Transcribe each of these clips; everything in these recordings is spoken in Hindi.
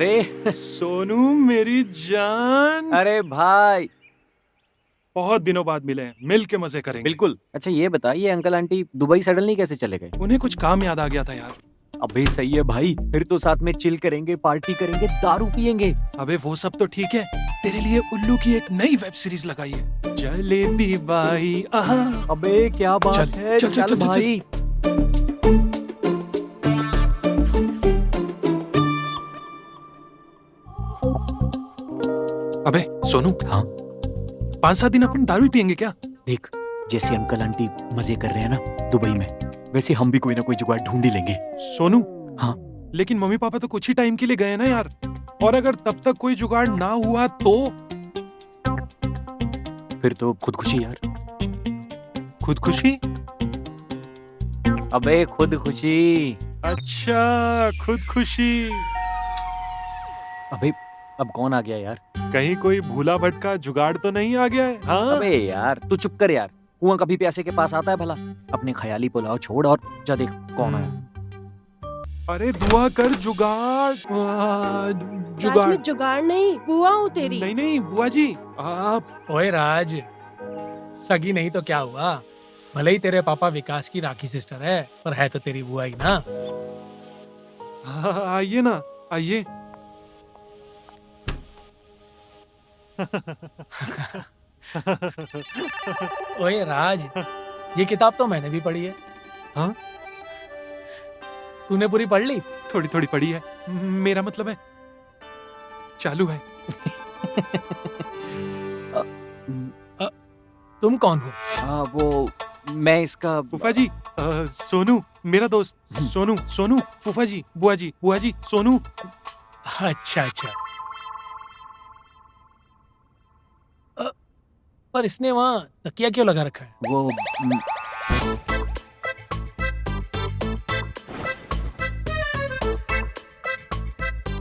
अरे सोनू मेरी जान। अरे भाई, बहुत दिनों बाद मिले हैं, मिल के मजे करेंगे। बिल्कुल। अच्छा ये बताइए, अंकल आंटी दुबई सडनली कैसे चले गए? उन्हें कुछ काम याद आ गया था यार। अबे सही है भाई, फिर तो साथ में चिल करेंगे, पार्टी करेंगे, दारू पियेंगे। अबे वो सब तो ठीक है, तेरे लिए उल्लू की एक नई वेब सीरीज लगाई है, जलेबी बाई। आहा। अबे क्या बात चल, है, चल, चल, चल चल, भाई। अबे सोनू, हाँ 5-7 दिन अपन दारू ही पियेंगे क्या? देख, जैसे अंकल आंटी मजे कर रहे हैं ना दुबई में, वैसे हम भी कोई ना कोई जुगाड़ ढूंढ ही लेंगे। सोनू। हाँ। लेकिन मम्मी पापा तो कुछ ही टाइम के लिए गए ना यार, और अगर तब तक कोई जुगाड़ ना हुआ तो? फिर तो खुदकुशी यार। खुदकुशी? अबे खुदकुशी। अच्छा, खुदकुशी। अबे अब कौन आ गया यार? कहीं कोई भूला भटका जुगाड़ तो नहीं आ गया है? हाँ? अबे यार तू चुप कर यार, कुआं कभी प्यासे के पास आता है भला? अपने ख्याली पुलाव छोड़ और जा देख कौन आया। अरे दुआ कर, जुगाड़। राज, मैं जुगाड़ नहीं, बुआ हूँ तेरी। नहीं नहीं बुआ जी, आप। ओए राज, सगी नहीं तो क्या हुआ? भले ही तेरे पापा विकास की राखी सिस्टर है, पर है तो तेरी बुआ ही ना। आइए ना, आइए। ओए राज, ये किताब तो मैंने भी पढ़ी है। हाँ? तूने पूरी पढ़ ली? थोड़ी थोड़ी पड़ी है, मेरा मतलब है चालू है। तुम कौन हो? हाँ वो मैं इसका फूफा जी, सोनू मेरा दोस्त। सोनू, सोनू, फूफा जी, बुआ जी, सोनू। अच्छा अच्छा। पर इसने वहाँ तकिया क्यों लगा रखा है? वो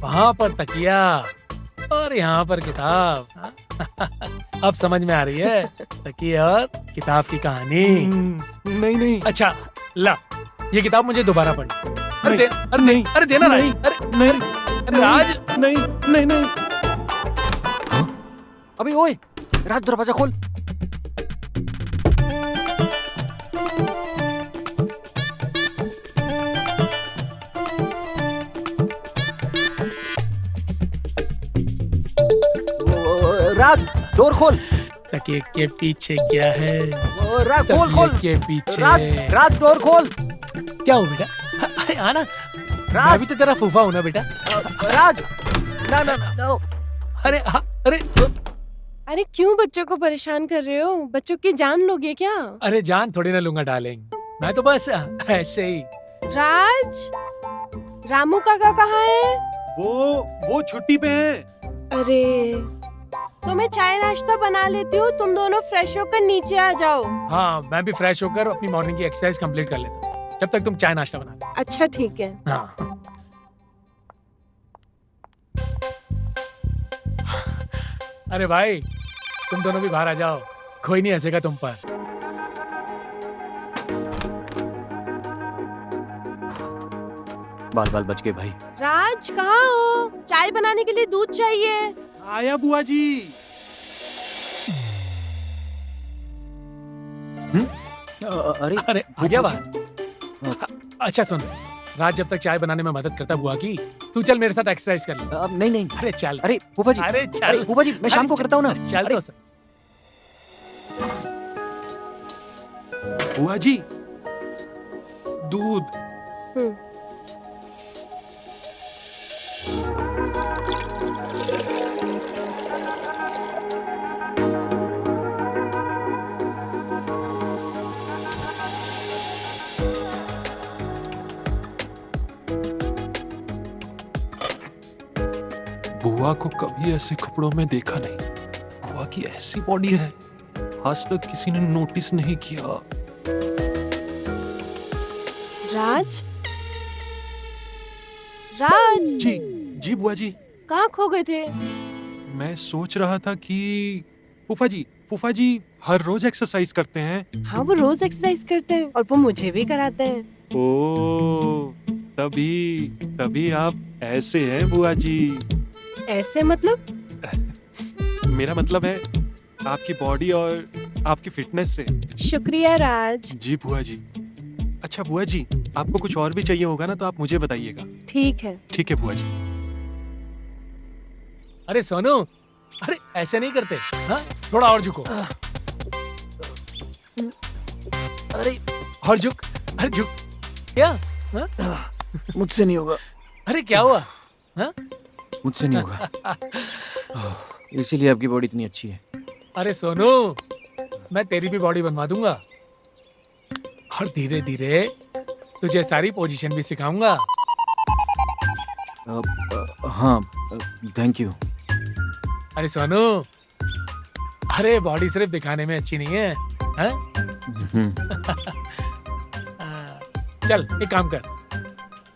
वहाँ पर तकिया और यहाँ पर किताब। अब समझ में आ रही है तकिया और किताब की कहानी। नहीं नहीं। अच्छा ला, ये किताब मुझे दोबारा पढ़नी। अरे दे, अरे नहीं, अरे देना राज। नहीं, अरे नहीं, अरे राज। नहीं नहीं नहीं। अबे ओए राज, दरवाजा खोल। राज डोर खोल। तकिए के पीछे क्या है? राज खोल खोल। तकिए के पीछे राज डोर खोल। क्या हो बेटा? अरे आना, मैं राज भी तो तेरा फूफा हूँ ना बेटा। राज ना ना ना। अरे अरे अरे क्यों बच्चों को परेशान कर रहे हो? बच्चों की जान लोगे क्या? अरे जान थोड़ी ना लूंगा डालेंगे, मैं तो बस ऐसे ही। राज, रामू काका कहाँ है? वो छुट्टी पे है। अरे तो मैं चाय नाश्ता बना लेती हूँ, तुम दोनों फ्रेश होकर नीचे आ जाओ। हाँ मैं भी फ्रेश होकर अपनी मॉर्निंग की एक्सरसाइज कंप्लीट कर लेता हूँ, जब तक तुम चाय नाश्ता बना लो। अच्छा ठीक है। हाँ। अरे भाई तुम दोनों भी बाहर आ जाओ, कोई नहीं हंसेगा तुम पर। बाल बाल बच गए भाई। राज कहाँ हो? चाय बनाने के लिए दूध चाहिए। आया बुआ जी। अरे अरे आ गया बाहर। अच्छा सुन राज, जब तक चाय बनाने में मदद करता बुआ की, तू चल मेरे साथ एक्सरसाइज कर ले। नहीं नहीं। अरे चल। अरे फूफा जी, अरे चल। अरे फूफा जी मैं शाम को करता हूँ ना। चल अरे, तो। बुआ जी, दूध। बुआ को कभी ऐसे कपड़ों में देखा नहीं। बुआ की ऐसी बॉडी है, आज तक किसी ने नोटिस नहीं किया। राज, राज जी बुआ जी। कहाँ खो गए थे? मैं सोच रहा था कि फूफा जी हर रोज एक्सरसाइज करते हैं। हाँ वो रोज एक्सरसाइज करते हैं और वो मुझे भी कराते हैं। ओ तभी आप ऐसे हैं बुआ जी। ऐसे मतलब? मेरा मतलब है आपकी बॉडी और आपकी फिटनेस से। शुक्रिया राज। जी बुआ जी। अच्छा बुआ जी, आपको कुछ और भी चाहिए होगा ना तो आप मुझे बताइएगा। ठीक है। ठीक है बुआ जी। अरे सोनू, अरे ऐसे नहीं करते, हाँ? थोड़ा और झुको। अरे और झुक, अरे झुक। क्या? हाँ? मुझसे नहीं होगा, अरे क्या हुआ? हाँ? मुझसे नहीं होगा। इसीलिए आपकी बॉडी इतनी अच्छी है। अरे सोनू, मैं तेरी भी बॉडी बनवा दूंगा और धीरे धीरे तुझे सारी पोजीशन भी सिखाऊंगा। हाँ, थैंक यू। अरे सोनू, अरे बॉडी सिर्फ दिखाने में अच्छी नहीं है, हाँ? चल एक काम कर,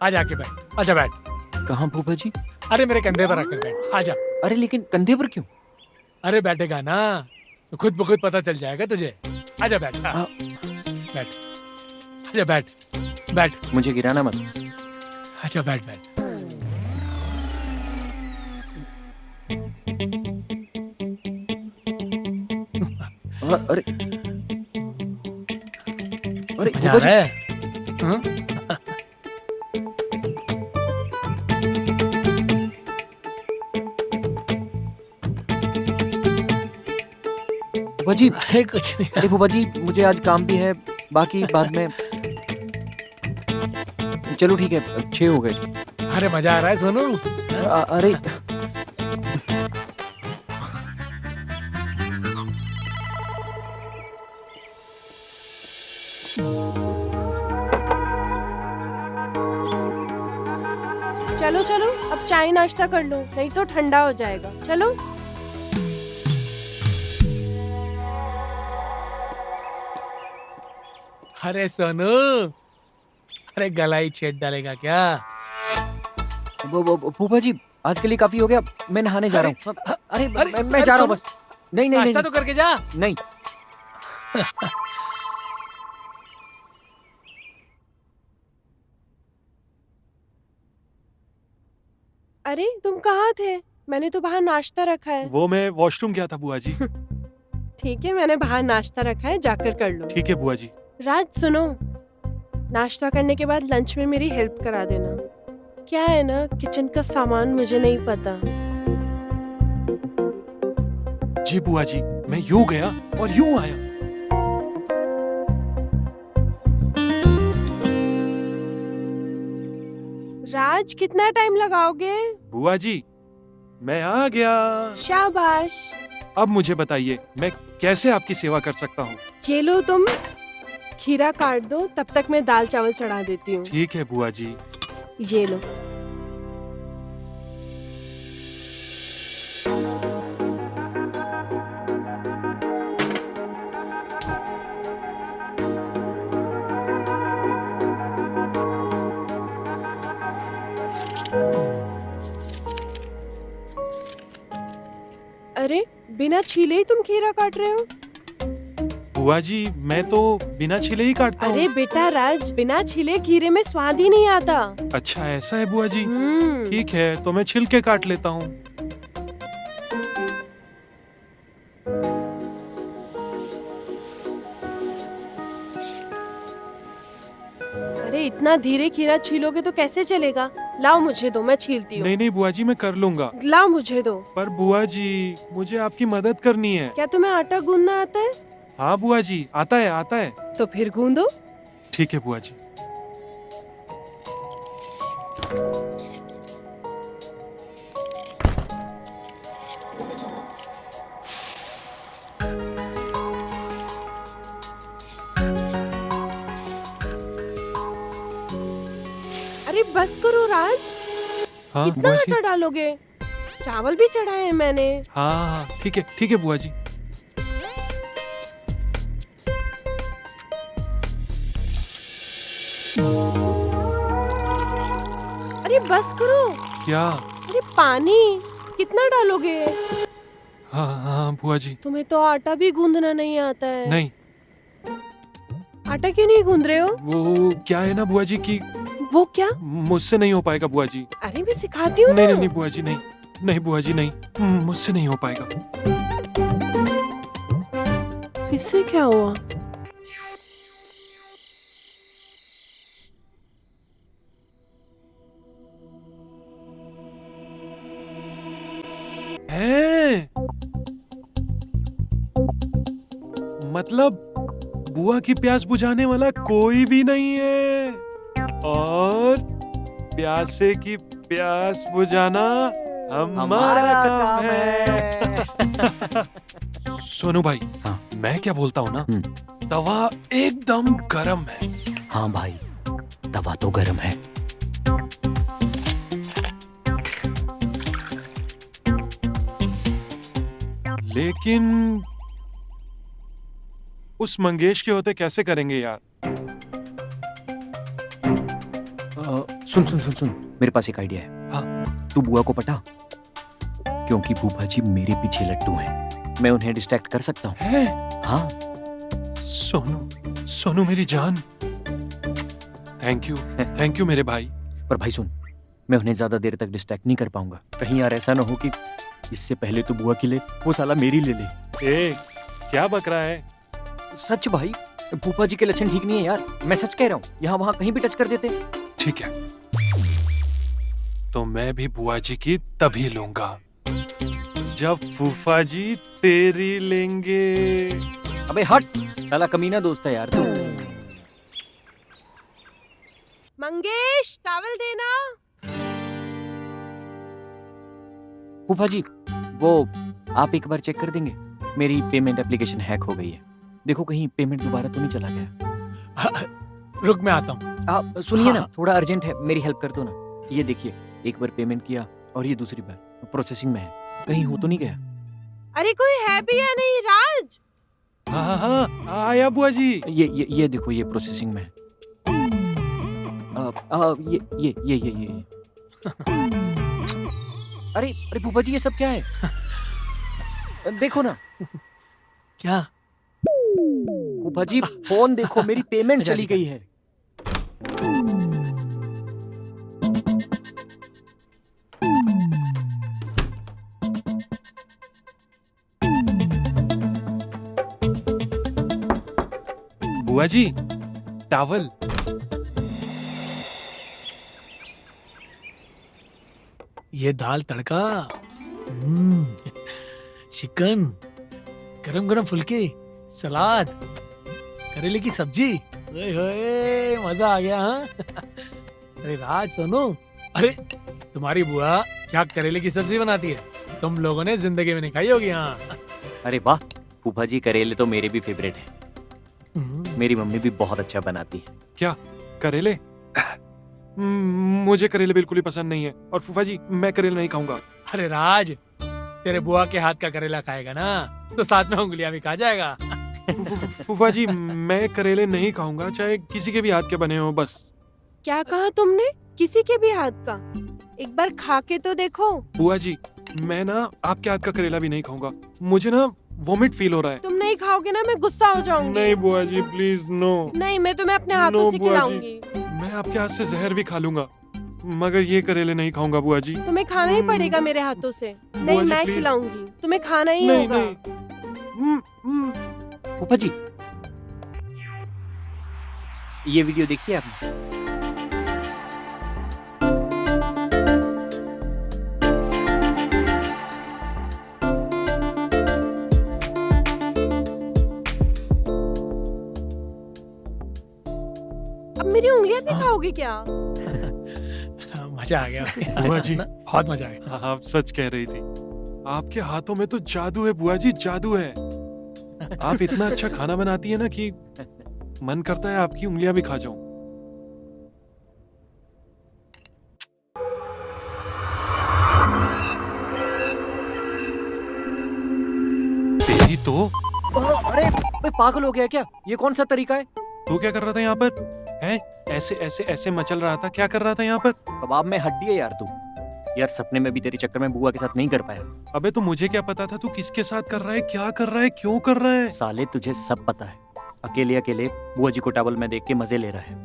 आ जाके बैठ, आजा बैठ। कहाँ फूफा जी? अरे मेरे कंधे पर आकर बैठ, आजा। अरे लेकिन कंधे पर क्यों? अरे बैठेगा ना तो खुद ब खुद पता चल जाएगा तुझे। आजा बैठ, हाँ। बैठ, आजा बैठ, बैठ। मुझे गिराना मत। आजा बैठ बैठ। अरे अरे मजा आ फूफा जी, रहा है? हाँ? फूफा जी, अरे कुछ नहीं। अरे फूफा जी, मुझे आज काम भी है, बाकी बाद में। चलो ठीक है, 6 हो गए। अरे मजा आ रहा है सोनू? अरे चलो चलो, अब चाय नाश्ता कर लो, नहीं तो ठंडा हो जाएगा। चलो। अरे सोनू, अरे गला ही छेद डालेगा क्या? फूफा जी, आज के लिए काफी हो गया, मैं नहाने जा रहा हूँ। अरे अरे, मैं जा रहा हूँ बस। नहीं नहीं नाश्ता नहीं तो करके जा। नहीं। अरे तुम कहाँ थे? मैंने तो बाहर नाश्ता रखा है। वो मैं वॉशरूम गया था बुआ जी। ठीक है, मैंने बाहर नाश्ता रखा है, जाकर कर लो। ठीक है बुआ जी। राज सुनो, नाश्ता करने के बाद लंच में मेरी हेल्प करा देना। क्या है ना, किचन का सामान मुझे नहीं पता। जी बुआ जी, मैं यूं गया और यूं आया। राज कितना टाइम लगाओगे? बुआ जी, मैं आ गया। शाबाश। अब मुझे बताइए, मैं कैसे आपकी सेवा कर सकता हूँ? ये लो, तुम खीरा काट दो, तब तक मैं दाल चावल चढ़ा देती हूँ। ठीक है बुआ जी। ये लो। अरे बिना छीले ही तुम खीरा काट रहे हो? बुआ जी, मैं तो बिना छिले ही काटता अरे हूँ। बेटा राज, बिना छीले खीरे में स्वाद ही नहीं आता। अच्छा ऐसा है बुआ जी। हम्म। ठीक है, तो मैं छिलके काट लेता हूँ। अरे इतना धीरे खीरा छीलोगे तो कैसे चलेगा? लाओ मुझे दो, मैं छीलती हूँ। नहीं नहीं बुआ जी, मैं कर लूंगा। लाओ मुझे दो। पर बुआ जी, मुझे आपकी मदद करनी है। क्या तुम्हें आटा गूंदना आता है? हाँ बुआ जी, आता है आता है। तो फिर गूंदो। ठीक है बुआ जी। अरे बस करो राज, हाँ कितना बुआ जी। आटा डालोगे? चावल भी चढ़ाए हैं मैंने। हाँ हाँ, ठीक है बुआ जी। अरे बस करो। क्या? अरे पानी कितना डालोगे? हाँ हाँ बुआ जी। तुम्हें तो आटा भी गूंदना नहीं आता है। नहीं। आटा क्यों नहीं गूंद रहे हो? वो क्या है ना बुआ जी की वो क्या? मुझसे नहीं हो पाएगा बुआ जी। अरे मैं सिखाती हूँ नहीं ना। नहीं नहीं बुआ जी नहीं, नहीं बुआ जी नहीं, मुझसे नहीं हो पाएगा। इससे क्या हुआ? है मतलब बुआ की प्यास बुझाने वाला कोई भी नहीं है, और प्यासे की प्यास बुझाना हमारा काम है। सोनू भाई, हाँ। मैं क्या बोलता हूँ ना, तवा एकदम गरम है। हाँ भाई, तवा तो गर्म है। लेकिन उस मंगेश के होते कैसे करेंगे यार? सुन सुन सुन सुन, मेरे पास एक आइडिया है। हाँ। तू बुआ को पटा, क्योंकि भूपा जी मेरे पीछे लट्टू हैं। मैं उन्हें डिस्ट्रैक्ट कर सकता हूँ। है? हाँ। सोनू, सोनू मेरी जान, थैंक यू मेरे भाई। पर भाई सुन, मैं उन्हें ज्यादा देर तक डिस्ट्रैक्ट नहीं कर पाऊंगा। कहीं यार ऐसा ना हो कि इससे पहले तो बुआ की ले, वो साला मेरी ले ले। ए, क्या बक रहा है? सच भाई, भूपा जी के लक्षण ठीक नहीं है यार, मैं सच कह रहा हूँ। यहाँ वहाँ कहीं भी टच कर देते। ठीक है, तो मैं भी बुआ जी की तभी लूंगा जब फूफा जी तेरी लेंगे। अबे हट, साला कमीना दोस्त है यार तू। मंगेश, टॉवल देना। फूफा जी, वो आप एक बार चेक कर देंगे? मेरी पेमेंट एप्लीकेशन हैक हो गई है। देखो कहीं पेमेंट दोबारा तो नहीं चला गया। रुक, मैं आता हूँ। आप सुनिए ना, हाँ। थोड़ा अर्जेंट है, मेरी हेल्प कर दो ना। ये देखिए, एक बार पेमेंट किया और ये दूसरी बार प्रोसेसिंग में है। कहीं हो तो नहीं गया? अरे कोई है भी या नहीं राज? हाँ हाँ हाँ, आया बुआ जी। ये देखो, ये प्रोसेसिंग में है। ये। अरे अरे फूफा जी, ये सब क्या है? देखो ना क्या? फूफा जी, फोन देखो, मेरी पेमेंट अच्छा, चली ठीक है। गई है। बुआ जी, टावल। ये दाल तड़का, चिकन, गरम गरम फुल्के, सलाद, करेले की सब्जी। ओए होए, मजा आ गया। हाँ? अरे राज, सोनू, अरे तुम्हारी बुआ क्या करेले की सब्जी बनाती है? तुम लोगों ने जिंदगी में नहीं खाई होगी। हाँ। अरे वाह, फूफा जी करेले तो मेरे भी फेवरेट है। मेरी मम्मी भी बहुत अच्छा बनाती है। क्या करेले? मुझे करेले बिल्कुल ही पसंद नहीं है, और फूफा जी मैं करेले नहीं खाऊंगा। अरे राज, तेरे बुआ के हाथ का करेला खाएगा ना तो साथ में उंगलियां भी खा जाएगा। फूफा जी मैं करेले नहीं खाऊंगा, चाहे किसी के भी हाथ के बने हो। बस। क्या कहा तुमने? किसी के भी हाथ का? एक बार खा के तो देखो। बुआ जी, मैं ना आपके हाथ का करेला भी नहीं खाऊंगा। मुझे ना वॉमिट फील हो रहा है। तुम नहीं खाओगे ना, मैं गुस्सा हो जाऊंगी। नहीं बुआ जी, प्लीज नो। नहीं, मैं तुम्हें अपने हाथों नो से बुआ खिलाऊंगी। मैं आपके हाथ से जहर भी खा लूंगा, मगर ये करेले नहीं खाऊंगा बुआ जी। तुम्हें खाना ही पड़ेगा मेरे हाथों से। नहीं, जी, मैं please। खिलाऊंगी, तुम्हें खाना ही नहीं होगा। नहीं। फूफा जी, ये वीडियो देखिए आपने? अब मेरी उंगलियां भी खाओगे क्या? मजा आ गया। बुआ जी। बहुत मजा आ गया। आप सच कह रही थी, आपके हाथों में तो जादू है बुआ जी, जादू है। आप इतना अच्छा खाना बनाती है ना कि मन करता है आपकी उंगलियां भी खा जाऊं। तेरी तो। अरे भाई, पागल हो गया क्या? ये कौन सा तरीका है? तू क्या कर रहा था यहाँ पर? हैं? ऐसे ऐसे ऐसे मचल रहा था, क्या कर रहा था यहाँ पर? कबाब में हड्डी है यार तू। यार सपने में भी तेरे चक्कर में बुआ के साथ नहीं कर पाया। अबे तो मुझे क्या पता था तू किसके साथ कर रहा है, क्या कर रहा है, क्यों कर रहा है? साले तुझे सब पता है। अकेले अकेले बुआ जी को टॉवल में देख के मजे ले रहा है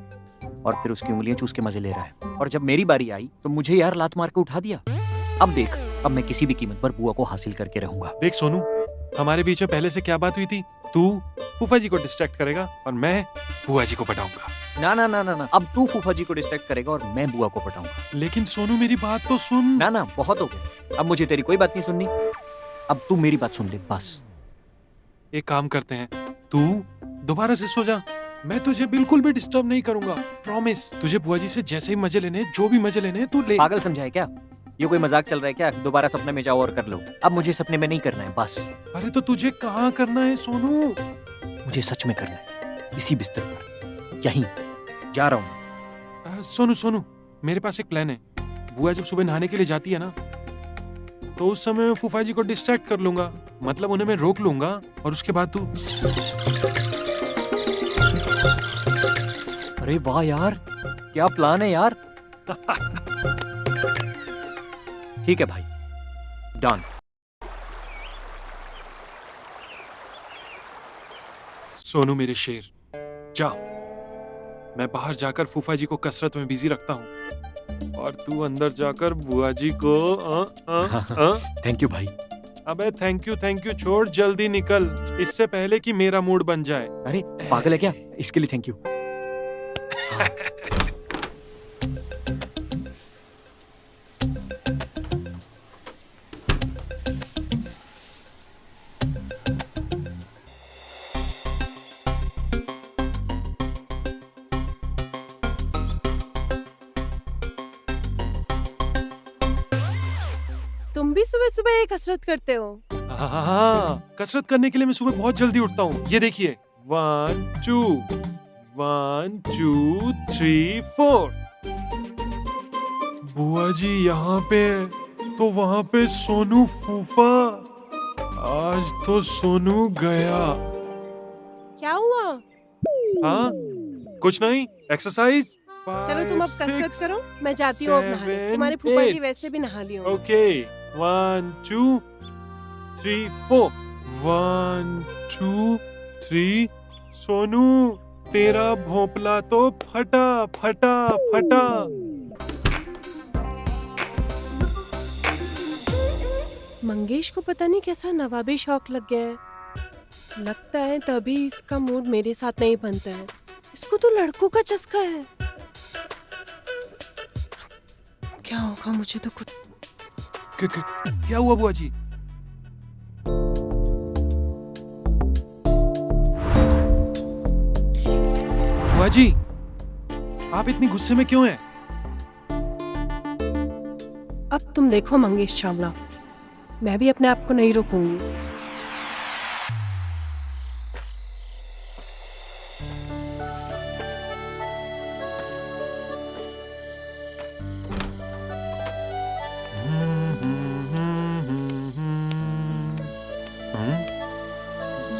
और फिर उसकी उंगलियां चूस के मजे ले रहा है। और जब मेरी बारी आई तो मुझे यार लात मार के उठा दिया। अब देख, अब मैं किसी भी कीमत पर बुआ को हासिल करके रहूंगा। देख सोनू, हमारे बीच में पहले से क्या बात हुई थी? तू फूफा जी को डिस्ट्रैक्ट करेगा और मैं बुआ जी को पटाऊंगा। ना ना ना ना ना, अब तू फूफा जी को डिस्ट्रैक्ट करेगा और मैं बुआ को पटाऊंगा। लेकिन सोनू मेरी बात तो सुन। ना ना, बहुत हो गया, अब मुझे तेरी कोई बात नहीं सुननी। अब तू मेरी बात सुन ले बस। एक काम करते हैं, तू दोबारा से सो जा, मैं तुझे बिल्कुल भी डिस्टर्ब नहीं करूंगा, प्रॉमिस। तुझे बुआ जी से जैसे ही मजे लेने, जो भी मजे लेने तू ले। पागल समझा है क्या? ये कोई मजाक चल रहा है क्या? दोबारा सपने में जाओ और कर लो। अब मुझे सपने में नहीं करना है बस। अरे तो तुझे कहाँ करना है सोनू? मुझे सच में करना है, इसी बिस्तर पर, यहीं जा रहा हूँ। सोनू सोनू, मेरे पास एक प्लान है। बुआ जब सुबह नहाने के लिए जाती है ना, तो उस समय मैं फूफा जी को डिस्ट्रैक्ट कर लूंगा, मतलब उन्हें मैं रोक लूंगा और उसके बाद तू। अरे वाह यार, क्या प्लान है यार। ठीक है भाई, डन। सोनू मेरे शेर, जा। मैं बाहर जाकर फूफा जी को कसरत में बिजी रखता हूँ और तू अंदर जाकर बुआ जी को थैंक यू भाई। अबे थैंक यू छोड़, जल्दी निकल, इससे पहले कि मेरा मूड बन जाए। अरे पागल है क्या? इसके लिए थैंक यू। तुम भी सुबह सुबह ये कसरत करते हो? हाँ, कसरत करने के लिए मैं सुबह बहुत जल्दी उठता हूँ। ये देखिए, 1 2 1 2 3 4। बुआ जी यहाँ पे, तो वहाँ पे सोनू फूफा। आज तो सोनू गया। क्या हुआ? हाँ, कुछ नहीं, एक्सरसाइज। चलो तुम अब कसरत करो, मैं जाती हूँ अब नहाने। 7, तुम्हारे फूफा जी 8। वैसे भी नहा लिए होंगे। ओके, 1 2 3 4। 1 2 3। सोनू, तेरा भोंपला तो फटा फटा फटा। मंगेश को पता नहीं कैसा नवाबी शौक लग गया है। लगता है तभी इसका मूड मेरे साथ नहीं बनता है। इसको तो लड़कों का चस्का है। क्या होगा मुझे तो कुछ। क्या हुआ बुआ जी? बुआ जी, आप इतनी गुस्से में क्यों हैं? अब तुम देखो मंगेश चावला, मैं भी अपने आप को नहीं रोकूंगी।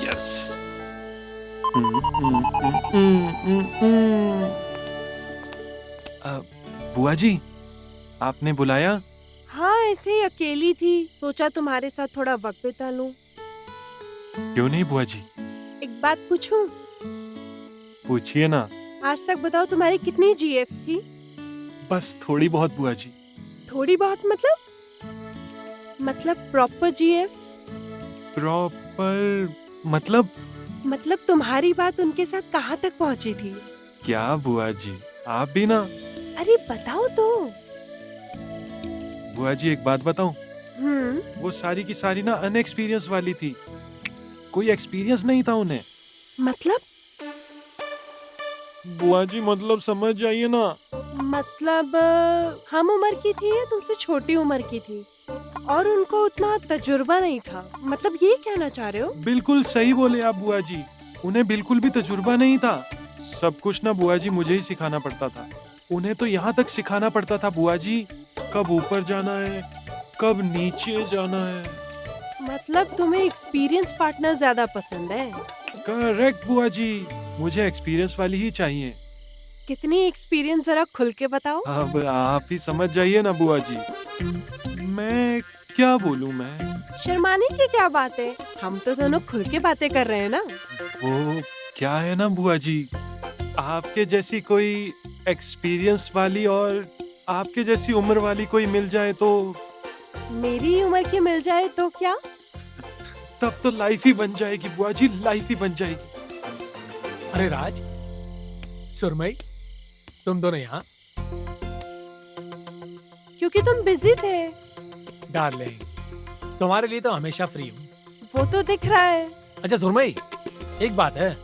यस। बुआ जी, आपने बुलाया? हाँ, ऐसे ही अकेली थी, सोचा तुम्हारे साथ थोड़ा वक्त बिता लूं। क्यों नहीं बुआ जी, एक बात पूछूं? पूछिए ना। आज तक बताओ तुम्हारी कितनी जीएफ थी? बस थोड़ी बहुत बुआ जी। थोड़ी बहुत मतलब प्रॉपर जीएफ? प्रॉपर मतलब तुम्हारी बात उनके साथ कहाँ तक पहुँची थी? क्या बुआ जी, आप भी ना। अरे बताओ तो। बुआ जी एक बात बताऊं, हम्म। वो सारी की सारी ना अनएक्सपीरियंस वाली थी, कोई एक्सपीरियंस नहीं था उन्हें। मतलब बुआ जी मतलब समझ जाइए ना। हम उम्र की थी या तुमसे छोटी उम्र की थी और उनको उतना तजुर्बा नहीं था, मतलब ये कहना चाह रहे हो? बिल्कुल सही बोले आप बुआ जी, उन्हें बिल्कुल भी तजुर्बा नहीं था। सब कुछ ना बुआ जी मुझे ही सिखाना पड़ता था। उन्हें तो यहाँ तक सिखाना पड़ता था बुआ जी, कब ऊपर जाना है, कब नीचे जाना है। मतलब तुम्हें एक्सपीरियंस पार्टनर ज्यादा पसंद है? करेक्ट बुआ जी, मुझे एक्सपीरियंस वाली ही चाहिए। कितनी एक्सपीरियंस जरा खुल के बताओ। अब आप ही समझ जाइए ना बुआ जी। मैं क्या बोलूं मैं? शर्माने की क्या बात है, हम तो दोनों खुल के बातें कर रहे हैं ना। वो क्या है ना बुआ जी, आपके जैसी कोई एक्सपीरियंस वाली और आपके जैसी उम्र वाली कोई मिल जाए तो मेरी उम्र की मिल जाए तो क्या? तब तो लाइफ ही बन जाएगी बुआ जी, लाइफ ही बन जाएगी। अरे राज, सुरमई, तुम दोनों यहाँ? क्योंकि तुम बिजी थे। डार्लिंग, तुम्हारे लिए तो हमेशा फ्री हूँ। वो तो दिख रहा है। अच्छा सुरमई, एक बात है,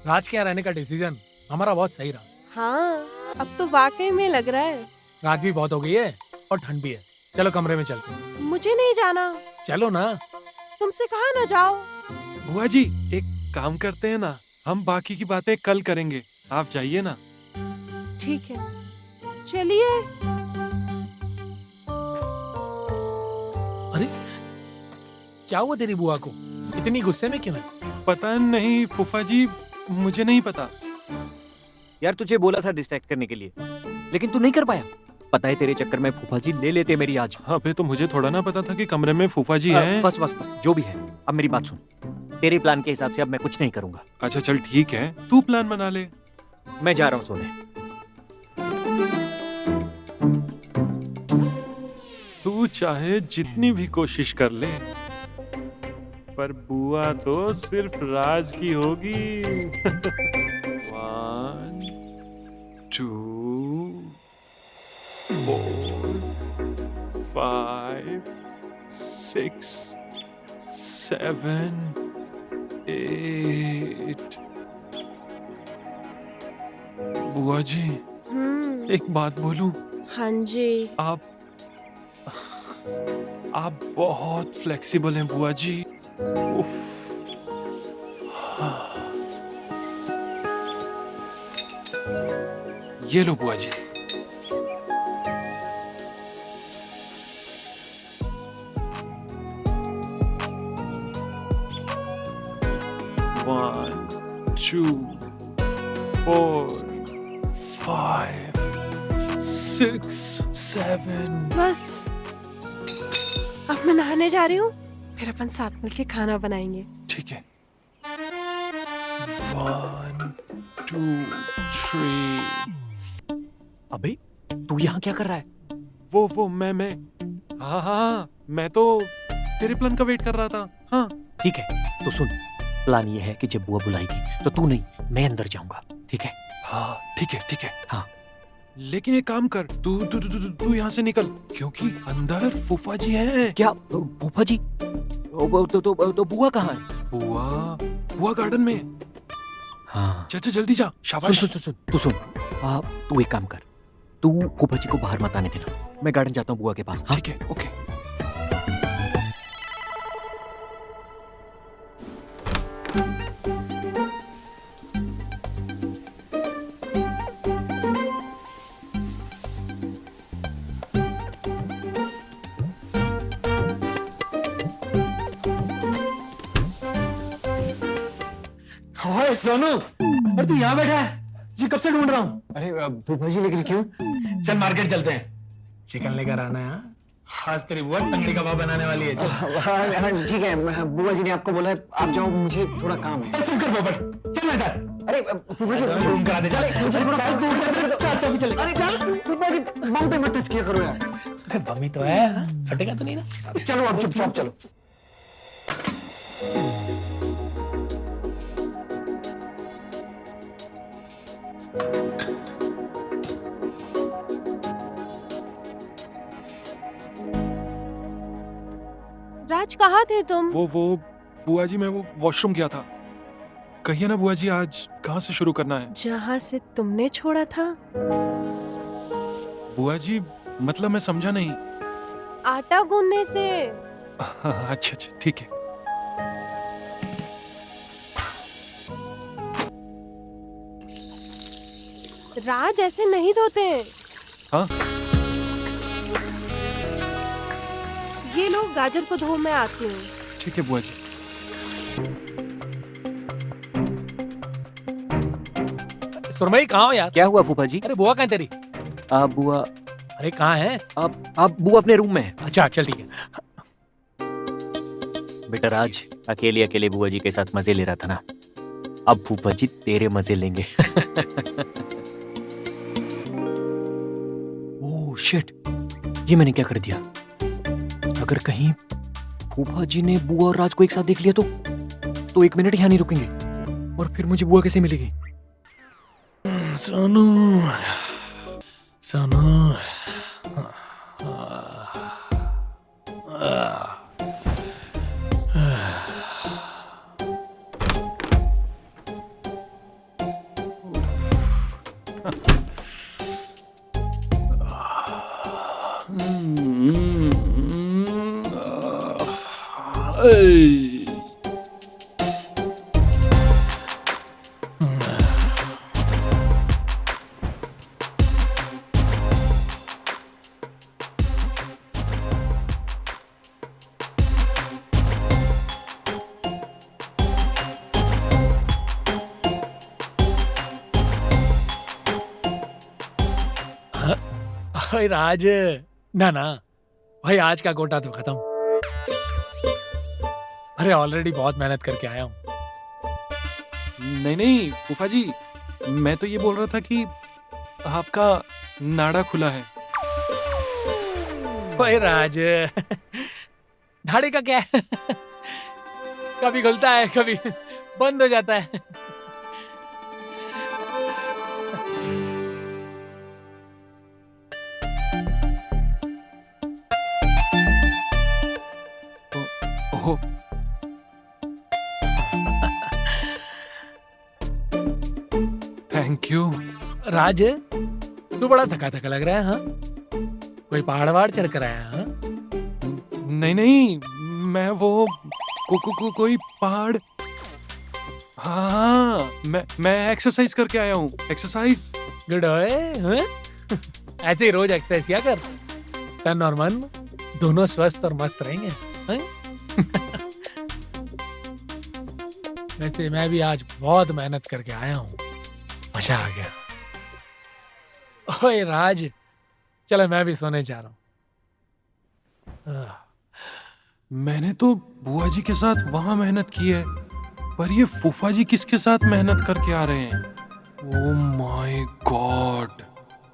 राज के यहाँ रहने का डिसीजन हमारा बहुत सही रहा। हाँ, अब तो वाकई में लग रहा है। रात भी बहुत हो गई है और ठंड भी है। चलो कमरे में चलते हैं। मुझे नहीं जाना। चलो ना। तुमसे कहा ना जाओ। बुआ जी एक काम करते हैं ना, हम बाकी की बातें कल करेंगे, आप जाइए ना। ठीक है, चलिए। अरे क्या हुआ तेरी बुआ को, इतनी गुस्से में क्यों है? पता नहीं फूफा जी, मुझे नहीं पता। यार तुझे बोला था डिस्ट्रैक्ट करने के लिए, लेकिन तू नहीं कर पाया। पता है तेरे चक्कर में फूफा जी ले लेते मेरी आज। अबे तो मुझे थोड़ा ना पता था कि कमरे में फूफा जी हैं। बस बस बस, जो भी है, अब मेरी बात सुन। तेरे प्लान के हिसाब से अब मैं कुछ नहीं करूंगा। अच्छा चल ठीक है, तू प्लान बना ले। मैं जा रहा हूँ सोने। तू चाहे जितनी भी कोशिश कर ले, पर बुआ तो सिर्फ राज की होगी। 1 2 4 5 6 7 8। बुआ जी एक बात बोलूं? हाँ जी। आप बहुत फ्लेक्सिबल हैं बुआ जी। उफ। ये लो बुआ जी। One, 2, 4, 5, 6, 7। बस, अब मैं नहाने जा रही हूँ, फिर अपन साथ मिलके खाना बनाएंगे। ठीक है। 1, 2, 3। अबे तू यहाँ क्या कर रहा है? वो मैं हाँ, मैं तो तेरे प्लान का वेट कर रहा था। हाँ ठीक है, तो सुन, प्लान ये है कि जब बुआ बुलाएगी तो तू नहीं, मैं अंदर जाऊंगा, ठीक है? हाँ ठीक है। हाँ। लेकिन एक काम कर, तू यहाँ से निकल, क्योंकि अंदर फूफा जी हैं। क्या फूफा जी? तो बुआ कहाँ है? बुआ गार्डन में। हाँ। चल जल्दी जा। शाबाश। सुन तू सुन, तू एक काम कर, तू फूफा जी को बाहर मत आने देना, मैं गार्डन जाता हूँ बुआ के पास। हाँ? ठीक है, ओके। ओए सोनू, अरे तू यहाँ बैठा है जी, कब से ढूंढ रहा हूँ। अरे फूफा जी, लेकिन क्यों? चल मार्केट चलते हैं, चिकन लेकर आना है। हाँ? आज तेरी बुआ तंगड़ी कबाब बनाने वाली है। चल। हाँ ठीक है, बुआ जी ने आपको बोला है आप जाओ, मुझे थोड़ा काम है। चल कर पोपट, चल ना कर। अरे फूफा जी रूम करा दे, चल। मुझे थोड़ा चल तू चल चल। अरे चल फूफा जी, बम पे मत टच किया करो यार। अरे बमी तो है, फटेगा तो नहीं ना? चलो अब चुपचाप चलो। राज, कहाँ थे तुम? वो बुआ जी, मैं वो वॉशरूम गया था। कहिए ना बुआ जी, आज कहाँ से शुरू करना है? जहाँ से तुमने छोड़ा था। बुआ जी मतलब मैं समझा नहीं। आटा गूंदने से। अच्छा ठीक है। राज, ऐसे नहीं धोते हैं। हाँ ये लो, गाजर को धो, मैं आती हूँ। ठीक है बुआ जी। सुरमई कहाँ हो यार? क्या हुआ फूफा जी? अरे बुआ कहाँ है तेरी? बुआ, अरे कहाँ है? अब बुआ अपने रूम में है। अच्छा चल ठीक है। बेटा राज अकेले बुआ जी के साथ मजे ले रहा था ना, अब फूफा जी तेरे मजे लेंगे। ओह शिट, ये मैंने क्या कर दिया? अगर कहीं फूफा जी ने बुआ और राज को एक साथ देख लिया तो 1 मिनट यहाँ नहीं रुकेंगे और फिर मुझे बुआ कैसे मिलेगी? सोनू, सोनू, भाई राज, ना ना भाई, आज का कोटा तो खत्म। अरे ऑलरेडी बहुत मेहनत करके आया हूँ। नहीं नहीं फूफा जी, मैं तो ये बोल रहा था कि आपका नाड़ा खुला है। भाई राज, नाड़े का क्या है? कभी खुलता है, कभी बंद हो जाता है। ओह, थैंक यू। राज, तू बड़ा थका थका लग रहा है। हाँ, कोई पहाड़ वहाड़ चढ़ कर आया? हाँ, नहीं नहीं, मैं वो कोई पहाड़, हाँ मैं एक्सरसाइज करके आया हूँ। एक्सरसाइज। गुड ओए। ऐसे ही रोज एक्सरसाइज किया कर, तन और मन दोनों स्वस्थ और मस्त रहेंगे। हाँ? वैसे मैं भी आज बहुत मेहनत करके आया हूँ, मजा आ गया। ओए राज, चलो मैं भी सोने जा रहा हूँ। मैंने तो बुआ जी के साथ वहां मेहनत की है, पर ये फूफा जी किसके साथ मेहनत करके आ रहे हैं? ओ माय गॉड,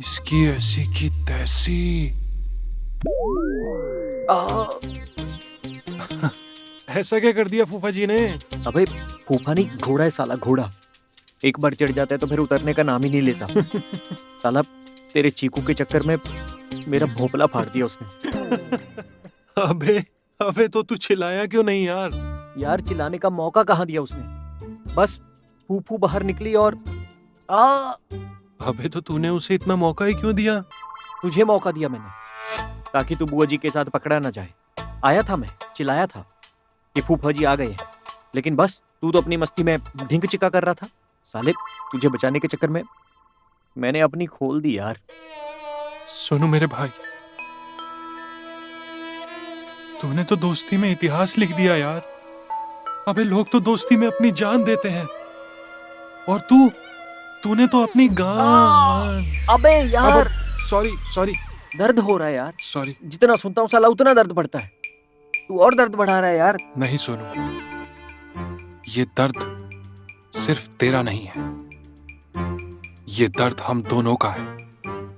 इसकी ऐसी की तैसी। ऐसा क्या कर दिया फूफा जी ने? अबे फूफा नहीं, घोड़ा है साला, घोड़ा। एक बार चढ़ जाता है तो फिर उतरने का नाम ही नहीं लेता। साला तेरे चीकू के चक्कर में मेरा भोपला फाड़ दिया उसने। अबे तो तू चिल्लाया क्यों नहीं यार? यार चिल्लाने का मौका कहाँ दिया उसने? बस फूफू बाहर निकली और अबे तो तूने उसे इतना मौका ही क्यों दिया? तुझे मौका दिया मैंने, ताकि तू बुआ जी के साथ पकड़ा ना जाए। आया था मैं, चिल्लाया था कि फूफा जी आ गए हैं, लेकिन बस तू तो अपनी मस्ती में ढिंक चिका कर रहा था। साले तुझे बचाने के चक्कर में मैंने अपनी खोल दी यार। सुनो मेरे भाई, तूने तो दोस्ती में इतिहास लिख दिया यार। अबे लोग तो दोस्ती में अपनी जान देते हैं, और तूने तो अपनी गान। अबे यार, सॉरी दर्द हो रहा है यार। सॉरी। जितना सुनता हूँ साला उतना दर्द बढ़ता है। तू और दर्द बढ़ा रहा है यार। नहीं सुनो, ये दर्द सिर्फ तेरा नहीं है, ये दर्द हम दोनों का है।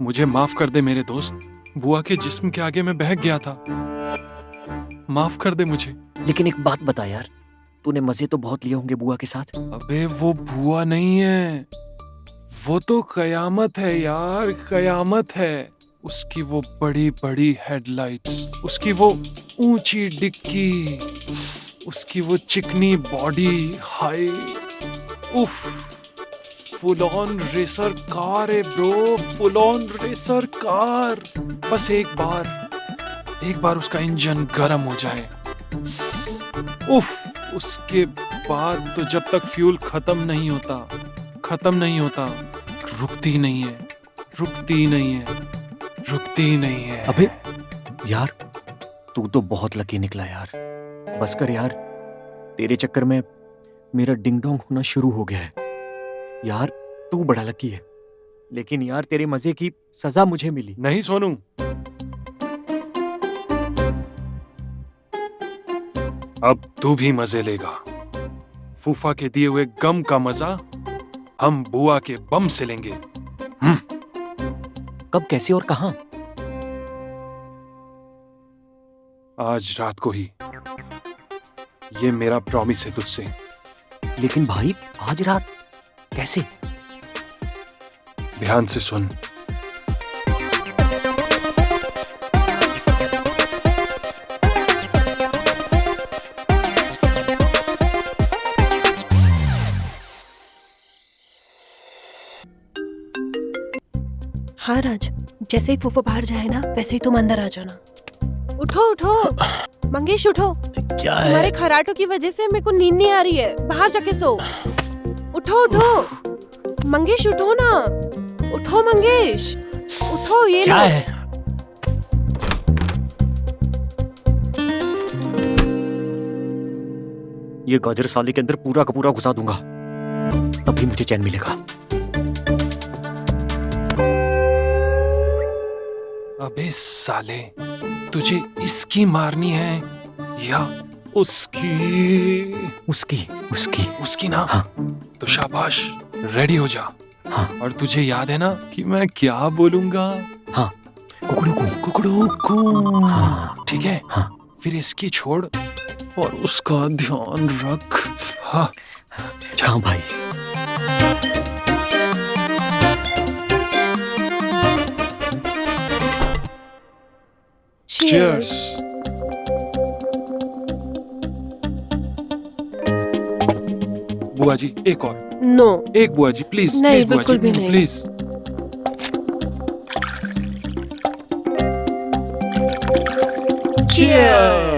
मुझे माफ कर दे मेरे दोस्त, बुआ के जिस्म के आगे मैं बहक गया था। माफ कर दे मुझे। लेकिन एक बात बता यार, तूने मजे तो बहुत लिए होंगे बुआ के साथ। अबे वो बुआ नहीं है, वो तो कयामत है यार, कयामत है। उसकी वो बड़ी बड़ी हेडलाइट्स, उसकी वो ऊंची डिक्की, उसकी वो चिकनी बॉडी, हाय उफ, फुल ऑन रेसर कार है bro, full on racer car. बस एक बार उसका इंजन गर्म हो जाए, उफ, उसके बाद तो जब तक फ्यूल खत्म नहीं होता, रुकती नहीं है। अबे यार, तू तो बहुत लकी निकला यार। बस कर यार, तेरे चक्कर में मेरा डिंग डोंग होना शुरू हो गया है। यार तू बड़ा लकी है, लेकिन यार तेरे मजे की सजा मुझे मिली। नहीं सोनू, अब तू भी मजे लेगा। फूफा के दिए हुए गम का मजा हम बुआ के बम से लेंगे। कब, कैसे और कहाँ? आज रात को ही। ये मेरा प्रॉमिस है तुझसे। लेकिन भाई, आज रात कैसे? ध्यान से सुन। हाँ राज, जैसे ही फूफा बाहर जाए ना वैसे ही तुम अंदर आ जाना। उठो उठो मंगेश, उठो। क्या है? तुम्हारे खराटों की वजह से मेरे को नींद नहीं आ रही है, बाहर जाके सो। उठो उठो मंगेश, उठो ना। उठो मंगेश, उठो। ये क्या लो। है? ये गाजर साले के अंदर पूरा का पूरा घुसा दूंगा, तभी मुझे चैन मिलेगा। अबे साले, तुझे इसकी मारनी है या उसकी? उसकी उसकी उसकी ना? हाँ। तो शाबाश, रेडी हो जा। हाँ। और तुझे याद है ना कि मैं क्या बोलूंगा? हाँ, कुकड़ू को। कुकड़ू को। हाँ। ठीक है। हाँ। फिर इसकी छोड़ और उसका ध्यान रख। हाँ। हाँ भाई। Cheers. बुआ जी, एक और। नो, एक बुआ जी, प्लीज। नहीं, प्लीज बुआ बिल्कुल जी, भी नहीं। प्लीज। Cheers.